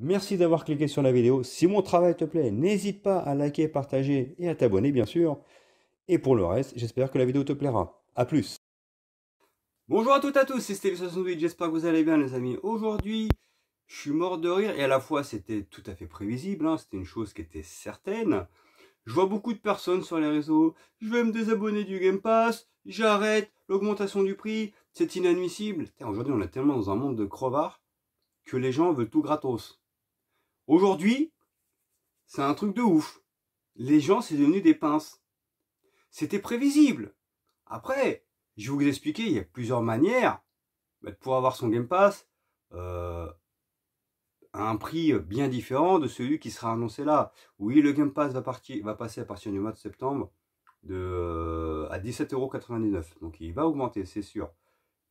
Merci d'avoir cliqué sur la vidéo. Si mon travail te plaît, n'hésite pas à liker, partager et à t'abonner, bien sûr. Et pour le reste, j'espère que la vidéo te plaira. A plus. Bonjour à toutes et à tous, c'est Steve68, j'espère que vous allez bien les amis. Aujourd'hui, je suis mort de rire et à la fois c'était tout à fait prévisible, hein, c'était une chose qui était certaine. Je vois beaucoup de personnes sur les réseaux, je vais me désabonner du Game Pass, j'arrête, l'augmentation du prix, c'est inadmissible. Aujourd'hui on est tellement dans un monde de crevards que les gens veulent tout gratos. Aujourd'hui, c'est un truc de ouf. Les gens, c'est devenu des pinces. C'était prévisible. Après, je vais vous expliquer, il y a plusieurs manières pour avoir son Game Pass à un prix bien différent de celui qui sera annoncé là. Oui, le Game Pass va passer à partir du mois de septembre à 17,99 €. Donc il va augmenter, c'est sûr.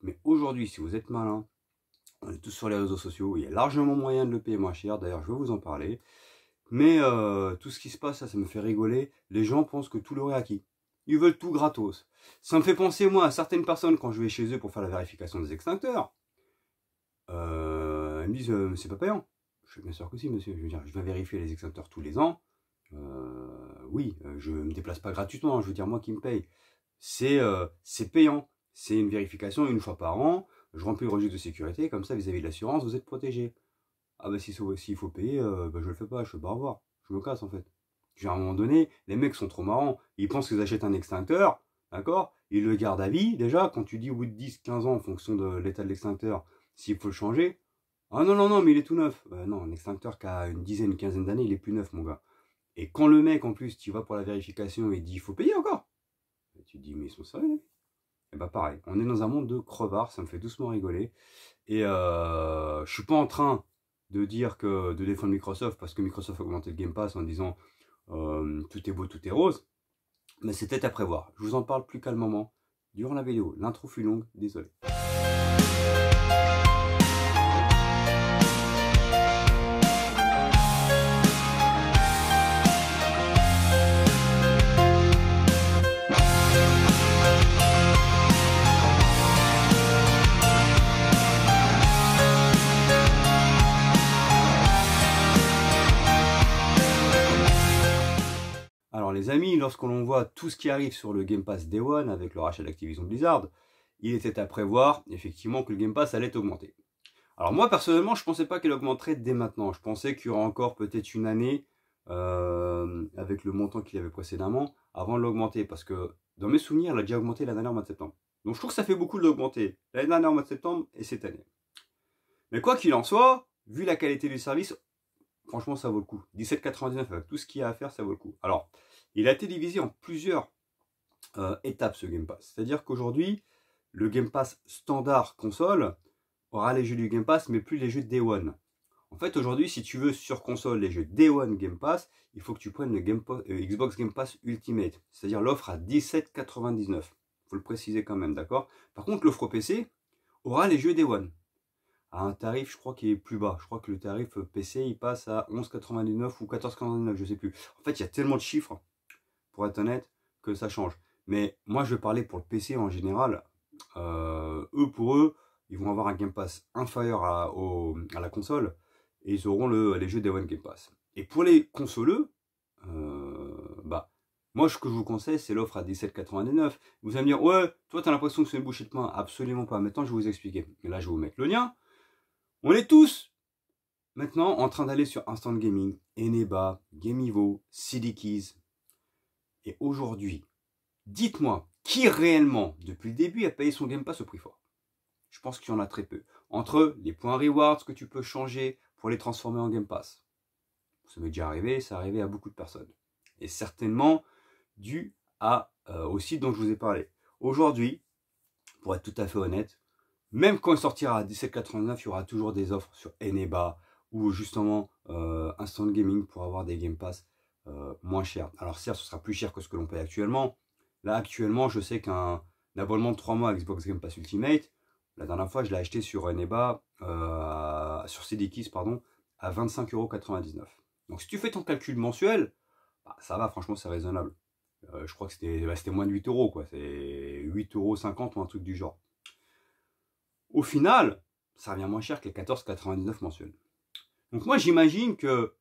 Mais aujourd'hui, si vous êtes malin, on est tous sur les réseaux sociaux, il y a largement moyen de le payer moins cher. D'ailleurs, je vais vous en parler. Mais tout ce qui se passe, ça me fait rigoler. Les gens pensent que tout leur est acquis. Ils veulent tout gratos. Ça me fait penser, moi, à certaines personnes, quand je vais chez eux pour faire la vérification des extincteurs. Ils me disent, c'est pas payant. Je suis bien sûr que si, monsieur. Je veux dire, je vais vérifier les extincteurs tous les ans. Oui, je ne me déplace pas gratuitement. Je veux dire, moi qui me paye. C'est payant. C'est une vérification une fois par an. Je remplis le registre de sécurité. Comme ça, vis-à-vis de l'assurance, vous êtes protégé. Ah bah s'il faut payer, je le fais pas, je fais pas au revoir. Je me casse en fait. À un moment donné, les mecs sont trop marrants. Ils pensent qu'ils achètent un extincteur, d'accord? Ils le gardent à vie. Déjà, quand tu dis au bout de 10, 15 ans, en fonction de l'état de l'extincteur, s'il faut le changer. Ah non, non, non, mais il est tout neuf. Non, un extincteur qui a une dizaine, une quinzaine d'années, il est plus neuf, mon gars. Et quand le mec, en plus, tu vas pour la vérification et il dit, il faut payer encore. Et tu te dis, mais ils sont sérieux, les mecs? Et bah pareil, on est dans un monde de crevards, ça me fait doucement rigoler. Et je suis pas en train de dire de défendre Microsoft parce que Microsoft a augmenté le Game Pass en disant tout est beau, tout est rose. Mais c'était à prévoir. Je vous en parle plus calmement durant la vidéo. L'intro fut longue, désolé. Alors les amis, lorsqu'on voit tout ce qui arrive sur le Game Pass Day One avec le rachat d'Activision Blizzard, il était à prévoir effectivement que le Game Pass allait augmenter. Alors moi personnellement, je ne pensais pas qu'il augmenterait dès maintenant. Je pensais qu'il y aurait encore peut-être une année avec le montant qu'il avait précédemment avant de l'augmenter. Parce que dans mes souvenirs, il a déjà augmenté l'année dernière au mois de septembre. Donc je trouve que ça fait beaucoup de l'augmenter l'année dernière au mois de septembre et cette année. Mais quoi qu'il en soit, vu la qualité du service, franchement, ça vaut le coup. 17,99 avec tout ce qu'il y a à faire, ça vaut le coup. Alors, il a été divisé en plusieurs étapes, ce Game Pass. C'est-à-dire qu'aujourd'hui, le Game Pass standard console aura les jeux du Game Pass, mais plus les jeux Day One. En fait, aujourd'hui, si tu veux sur console les jeux Day One Game Pass, il faut que tu prennes le Xbox Game Pass Ultimate. C'est-à-dire l'offre à 17,99. Il faut le préciser quand même, d'accord? Par contre, l'offre PC aura les jeux Day One à un tarif, je crois, qui est plus bas. Je crois que le tarif PC, il passe à 11,99 ou 14,99, je sais plus. En fait, il y a tellement de chiffres, pour être honnête, que ça change. Mais moi, je vais parler pour le PC en général. Pour eux, ils vont avoir un Game Pass inférieur à la console et ils auront les jeux Day One Game Pass. Et pour les consoleux, moi, ce que je vous conseille, c'est l'offre à 17,99. Vous allez me dire, ouais, toi, tu as l'impression que c'est une bouchée de pain. Absolument pas. Maintenant, je vais vous expliquer. Et là, je vais vous mettre le lien. On est tous maintenant en train d'aller sur Instant Gaming, Eneba, GameEvo, CD Keys. Et aujourd'hui, dites-moi, qui réellement, depuis le début, a payé son Game Pass au prix fort? Je pense qu'il y en a très peu. Entre les points rewards que tu peux changer pour les transformer en Game Pass. Ça m'est déjà arrivé, ça arrivé à beaucoup de personnes. Et certainement dû au site dont je vous ai parlé. Aujourd'hui, pour être tout à fait honnête, même quand il sortira à 17,99, il y aura toujours des offres sur Eneba ou justement Instant Gaming pour avoir des Game Pass moins chers. Alors certes, ce sera plus cher que ce que l'on paye actuellement. Là, actuellement, je sais qu'un abonnement de 3 mois à Xbox Game Pass Ultimate, la dernière fois, je l'ai acheté sur Eneba, sur CDKeys, pardon, à 25,99 €. Donc si tu fais ton calcul mensuel, ça va, franchement, c'est raisonnable. Je crois que c'était moins de 8 €, quoi. C'est 8,50 € ou un truc du genre. Au final, ça revient moins cher que les 14,99 mensuels. Donc moi j'imagine que,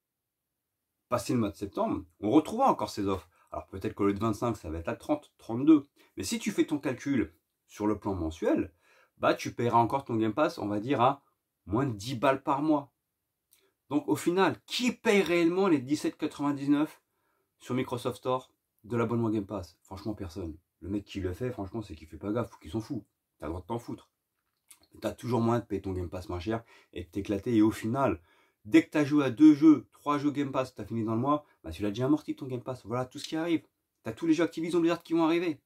passé le mois de septembre, on retrouvera encore ces offres. Alors peut-être qu'au lieu de 25, ça va être à 30, 32. Mais si tu fais ton calcul sur le plan mensuel, bah tu paieras encore ton Game Pass, on va dire, à moins de 10 balles par mois. Donc au final, qui paye réellement les 17,99 sur Microsoft Store de l'abonnement Game Pass? Franchement, personne. Le mec qui le fait, franchement, c'est qu'il fait pas gaffe, ou qu'il s'en fout. T'as le droit de t'en foutre. T'as toujours moyen de payer ton Game Pass moins cher et de t'éclater. Et au final, dès que t'as joué à 2 jeux, 3 jeux Game Pass, t'as fini dans le mois, bah tu l'as déjà amorti ton Game Pass. Voilà tout ce qui arrive. T'as tous les jeux Activision Blizzard qui vont arriver.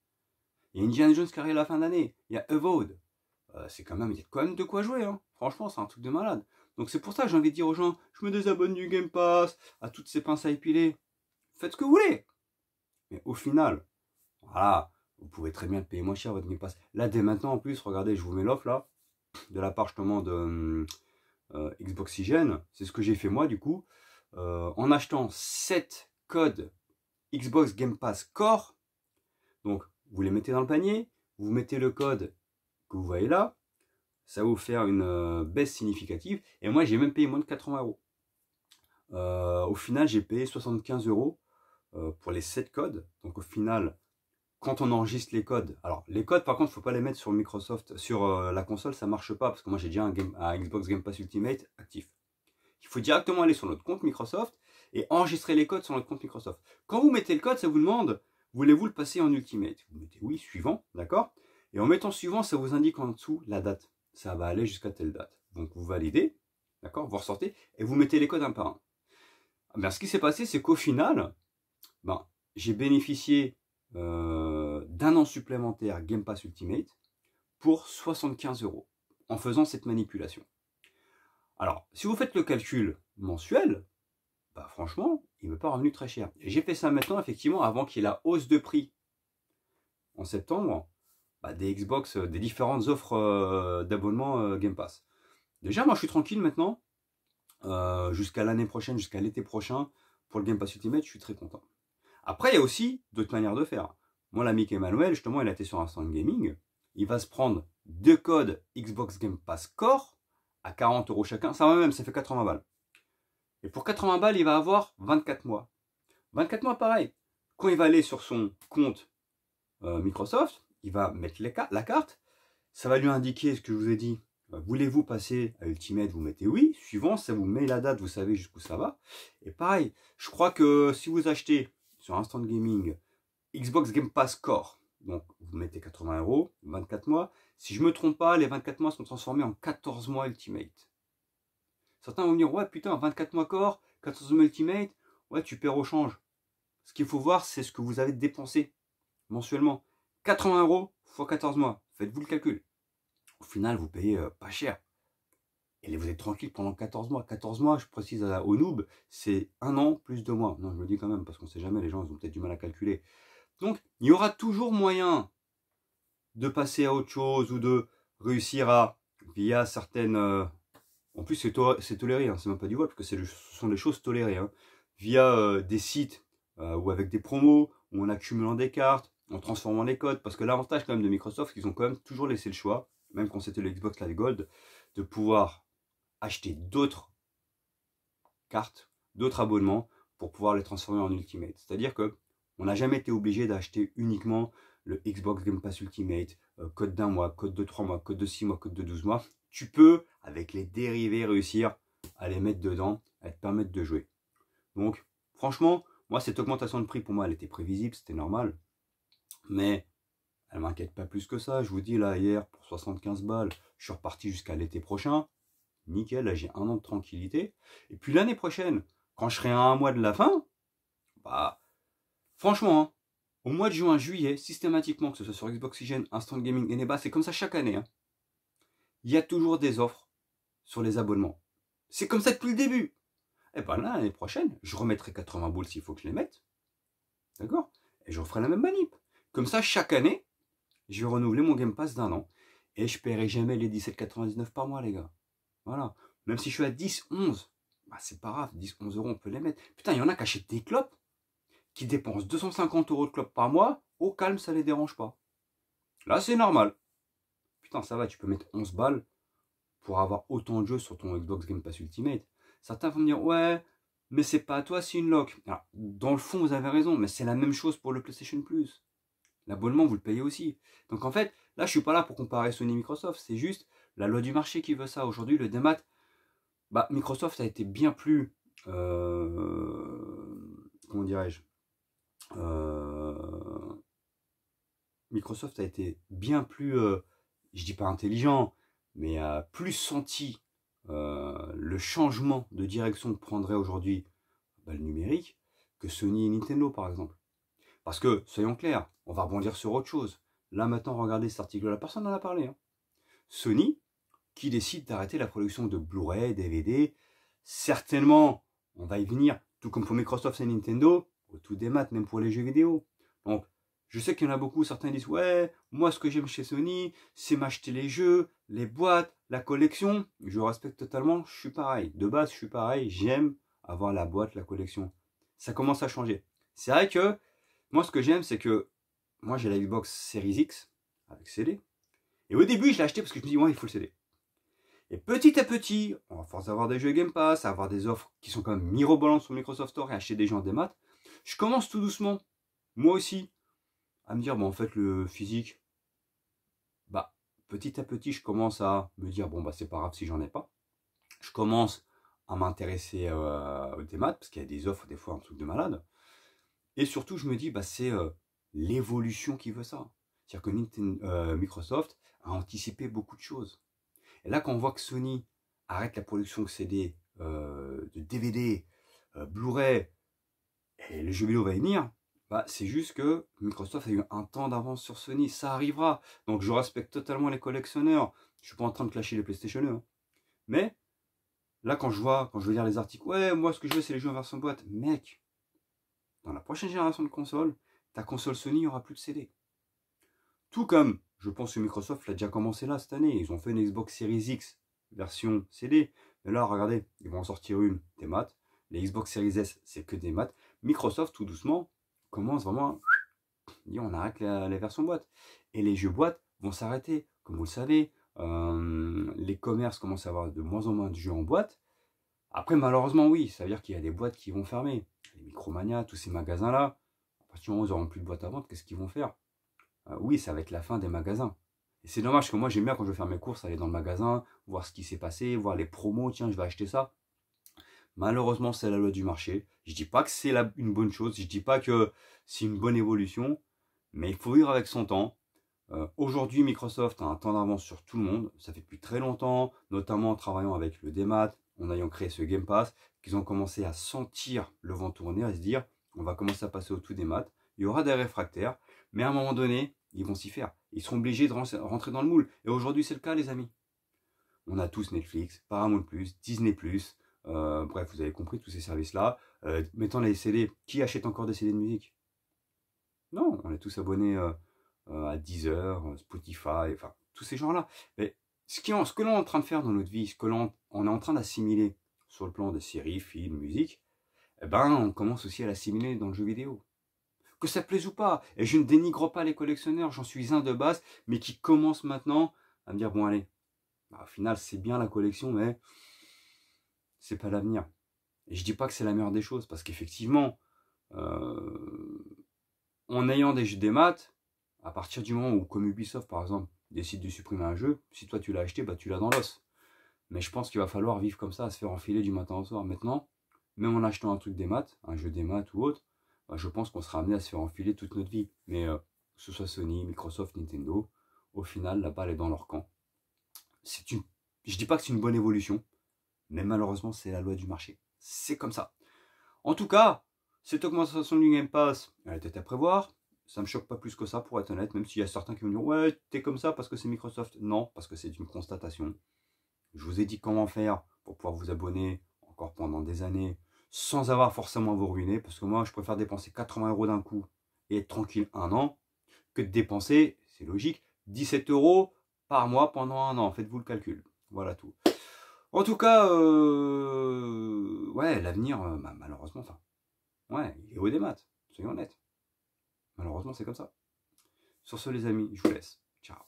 Il y a Indiana Jones qui arrive à la fin d'année. Il y a Avowed. C'est quand même, il y a quand même de quoi jouer. Hein. Franchement, c'est un truc de malade. Donc c'est pour ça que j'ai envie de dire aux gens, je me désabonne du Game Pass, à toutes ces pinces à épiler. Faites ce que vous voulez. Mais au final, voilà, vous pouvez très bien le payer moins cher votre Game Pass. Là, dès maintenant, en plus, regardez, je vous mets l'offre là, de la part justement de Xboxygène. C'est ce que j'ai fait moi du coup. En achetant 7 codes Xbox Game Pass Core. Donc, vous les mettez dans le panier, vous mettez le code que vous voyez là. Ça va vous faire une baisse significative. Et moi, j'ai même payé moins de 80 euros. Au final, j'ai payé 75 euros pour les 7 codes. Donc au final, quand on enregistre les codes, alors les codes par contre, il ne faut pas les mettre sur Microsoft, sur la console, ça ne marche pas parce que moi j'ai déjà un Xbox Game Pass Ultimate actif. Il faut directement aller sur notre compte Microsoft et enregistrer les codes sur notre compte Microsoft. Quand vous mettez le code, ça vous demande, voulez-vous le passer en Ultimate? Vous mettez oui, suivant, d'accord? Et en mettant suivant, ça vous indique en dessous la date. Ça va aller jusqu'à telle date. Donc vous validez, d'accord? Vous ressortez et vous mettez les codes un par un. Ben, ce qui s'est passé, c'est qu'au final, ben, j'ai bénéficié d'un an supplémentaire Game Pass Ultimate pour 75 euros en faisant cette manipulation. Alors, si vous faites le calcul mensuel, bah, franchement, il ne m'est pas revenu très cher. J'ai fait ça maintenant, effectivement, avant qu'il y ait la hausse de prix en septembre bah, des Xbox, des différentes offres d'abonnement Game Pass. Déjà, moi, je suis tranquille maintenant. Jusqu'à l'année prochaine, jusqu'à l'été prochain, pour le Game Pass Ultimate, je suis très content. Après, il y a aussi d'autres manières de faire. Moi, l'ami Emmanuel, justement, il a été sur un stand gaming. Il va se prendre 2 codes Xbox Game Pass Core à 40 euros chacun. Ça va même, ça fait 80 balles. Et pour 80 balles, il va avoir 24 mois. 24 mois, pareil. Quand il va aller sur son compte Microsoft, il va mettre la carte. Ça va lui indiquer ce que je vous ai dit. Voulez-vous passer à Ultimate? Vous mettez oui. Suivant, ça vous met la date, vous savez jusqu'où ça va. Et pareil, je crois que si vous achetez sur Instant Gaming Xbox Game Pass Core, donc vous mettez 80 euros, 24 mois. Si je ne me trompe pas, les 24 mois sont transformés en 14 mois Ultimate. Certains vont me dire, ouais putain, 24 mois Core, 14 mois Ultimate, ouais tu perds au change. Ce qu'il faut voir, c'est ce que vous avez dépensé mensuellement. 80 euros x 14 mois, faites-vous le calcul. Au final, vous payez pas cher. Et vous êtes tranquille pendant 14 mois. 14 mois, je précise au noob, c'est 1 an plus 2 mois. Non, je le dis quand même, parce qu'on ne sait jamais, les gens ils ont peut-être du mal à calculer. Donc, il y aura toujours moyen de passer à autre chose ou de réussir à, via certaines... en plus, c'est toléré, hein, c'est même pas du vol, parce que ce sont des choses tolérées. Hein, via des sites ou avec des promos, ou en accumulant des cartes, en transformant les codes. Parce que l'avantage quand même de Microsoft, c'est qu'ils ont quand même toujours laissé le choix, même quand c'était le Xbox Live Gold, de pouvoir acheter d'autres cartes, d'autres abonnements pour pouvoir les transformer en Ultimate. C'est-à-dire que on n'a jamais été obligé d'acheter uniquement le Xbox Game Pass Ultimate, code d'1 mois, code de 3 mois, code de 6 mois, code de 12 mois. Tu peux, avec les dérivés, réussir à les mettre dedans, à te permettre de jouer. Donc, franchement, moi, cette augmentation de prix, pour moi, elle était prévisible, c'était normal. Mais elle ne m'inquiète pas plus que ça. Je vous dis, là, hier, pour 75 balles, je suis reparti jusqu'à l'été prochain. Nickel, là j'ai 1 an de tranquillité. Et puis l'année prochaine, quand je serai à 1 mois de la fin, bah franchement, hein, au mois de juin, juillet, systématiquement, que ce soit sur Xboxygène, Instant Gaming et Neba, c'est comme ça chaque année. Hein, il y a toujours des offres sur les abonnements. C'est comme ça depuis le début. Et ben là, l'année prochaine, je remettrai 80 boules s'il faut que je les mette. D'accord? Et je referai la même manip. Comme ça, chaque année, je vais renouveler mon Game Pass d'1 an. Et je ne paierai jamais les 17,99 par mois, les gars. Voilà. Même si je suis à 10, 11, bah c'est pas grave, 10, 11 euros, on peut les mettre. Putain, il y en a qui achètent des clopes, qui dépensent 250 euros de clopes par mois, au calme, ça les dérange pas. Là, c'est normal. Putain, ça va, tu peux mettre 11 balles pour avoir autant de jeux sur ton Xbox Game Pass Ultimate. Certains vont me dire, ouais, mais c'est pas à toi, c'est une loc. Alors, dans le fond, vous avez raison, mais c'est la même chose pour le PlayStation Plus. L'abonnement, vous le payez aussi. Donc en fait, là, je suis pas là pour comparer Sony et Microsoft. C'est juste la loi du marché qui veut ça. Aujourd'hui, le démat, bah, Microsoft a été bien plus, comment dirais-je, Microsoft a été bien plus, je dis pas intelligent, mais a plus senti le changement de direction que prendrait aujourd'hui le numérique que Sony et Nintendo par exemple. Parce que, soyons clairs, on va rebondir sur autre chose. Là maintenant, regardez cet article-là, personne n'en a parlé. Hein. Sony, qui décide d'arrêter la production de Blu-ray, DVD, certainement, on va y venir, tout comme pour Microsoft et Nintendo, au tout des maths, même pour les jeux vidéo. Donc, je sais qu'il y en a beaucoup, certains disent, ouais, moi ce que j'aime chez Sony, c'est m'acheter les jeux, les boîtes, la collection. Je respecte totalement, je suis pareil. De base, je suis pareil, j'aime avoir la boîte, la collection. Ça commence à changer. C'est vrai que, moi ce que j'aime, c'est que, moi j'ai la Xbox Series X, avec CD. Et au début, je l'ai acheté parce que je me dis, ouais, il faut le CD. Et petit à petit, à force d'avoir des jeux Game Pass, avoir des offres qui sont quand même mirobolantes sur Microsoft Store et acheter des jeux en démat, je commence tout doucement, moi aussi, à me dire, bon, en fait, le physique, bah, petit à petit, je commence à me dire, bon, bah, c'est pas grave si j'en ai pas. Je commence à m'intéresser au démat, parce qu'il y a des offres, des fois, un truc de malade. Et surtout, je me dis, bah, c'est l'évolution qui veut ça. C'est-à-dire que Microsoft a anticipé beaucoup de choses. Et là, quand on voit que Sony arrête la production de CD, de DVD, Blu-ray, et le jeu vidéo va y venir, bah, c'est juste que Microsoft a eu un temps d'avance sur Sony. Ça arrivera. Donc je respecte totalement les collectionneurs. Je suis pas en train de clasher les PlayStation. Hein. Mais là, quand je veux lire les articles, ouais, moi ce que je veux, c'est les jeux en version boîte. Mec, dans la prochaine génération de consoles, ta console Sony, il n'y aura plus de CD. Tout comme, je pense que Microsoft l'a déjà commencé là cette année. Ils ont fait une Xbox Series X version CD. Mais là, regardez, ils vont en sortir une des maths. Les Xbox Series S, c'est que des maths. Microsoft, tout doucement, commence vraiment à dire on arrête les versions boîte. Et les jeux boîte vont s'arrêter. Comme vous le savez, les commerces commencent à avoir de moins en moins de jeux en boîte. Après, malheureusement, oui, ça veut dire qu'il y a des boîtes qui vont fermer. Les Micromania, tous ces magasins-là, à partir du moment où ils n'auront plus de boîte à vendre, qu'est-ce qu'ils vont faire? Oui, ça va être la fin des magasins. Et c'est dommage que moi j'aime bien quand je vais faire mes courses, aller dans le magasin, voir ce qui s'est passé, voir les promos, tiens, je vais acheter ça. Malheureusement, c'est la loi du marché. Je dis pas que c'est une bonne chose, je dis pas que c'est une bonne évolution, mais il faut vivre avec son temps. Aujourd'hui, Microsoft a un temps d'avance sur tout le monde. Ça fait depuis très longtemps, notamment en travaillant avec le démat, en ayant créé ce Game Pass, qu'ils ont commencé à sentir le vent tourner, à se dire, on va commencer à passer au tout démat. Il y aura des réfractaires, mais à un moment donné, ils vont s'y faire. Ils seront obligés de rentrer dans le moule. Et aujourd'hui, c'est le cas, les amis. On a tous Netflix, Paramount+, Disney+, bref, vous avez compris tous ces services-là. Mettons les CD. Qui achète encore des CD de musique? Non, on est tous abonnés à Deezer, Spotify, enfin, tous ces gens-là. Mais ce que l'on est en train de faire dans notre vie, ce que l'on est en train d'assimiler sur le plan des séries, films, musique, eh ben, on commence aussi à l'assimiler dans le jeu vidéo. Que ça plaise ou pas. Et je ne dénigre pas les collectionneurs, j'en suis un de base, mais qui commence maintenant à me dire, bon allez, au final c'est bien la collection, mais c'est pas l'avenir. Et je dis pas que c'est la meilleure des choses, parce qu'effectivement, en ayant des maths, à partir du moment où, comme Ubisoft par exemple, décide de supprimer un jeu, si toi tu l'as acheté, bah tu l'as dans l'os. Mais je pense qu'il va falloir vivre comme ça, à se faire enfiler du matin au soir. Maintenant, même en achetant un truc des maths, un jeu des maths ou autre, bah, je pense qu'on sera amené à se faire enfiler toute notre vie. Mais que ce soit Sony, Microsoft, Nintendo, au final, la balle est dans leur camp. Je dis pas que c'est une bonne évolution, mais malheureusement, c'est la loi du marché. C'est comme ça. En tout cas, cette augmentation du Game Pass, elle était à prévoir. Ça me choque pas plus que ça, pour être honnête, même s'il y a certains qui vont dire ouais, t'es comme ça parce que c'est Microsoft. Non, parce que c'est une constatation. Je vous ai dit comment faire pour pouvoir vous abonner encore pendant des années sans avoir forcément à vous ruiner. Parce que moi, je préfère dépenser 80 € d'un coup et être tranquille un an que de dépenser, c'est logique, 17 € par mois pendant un an. Faites-vous le calcul. Voilà tout. En tout cas, ouais, l'avenir, malheureusement, enfin, ouais, il est au démat, soyons honnêtes. Malheureusement, c'est comme ça. Sur ce, les amis, je vous laisse. Ciao.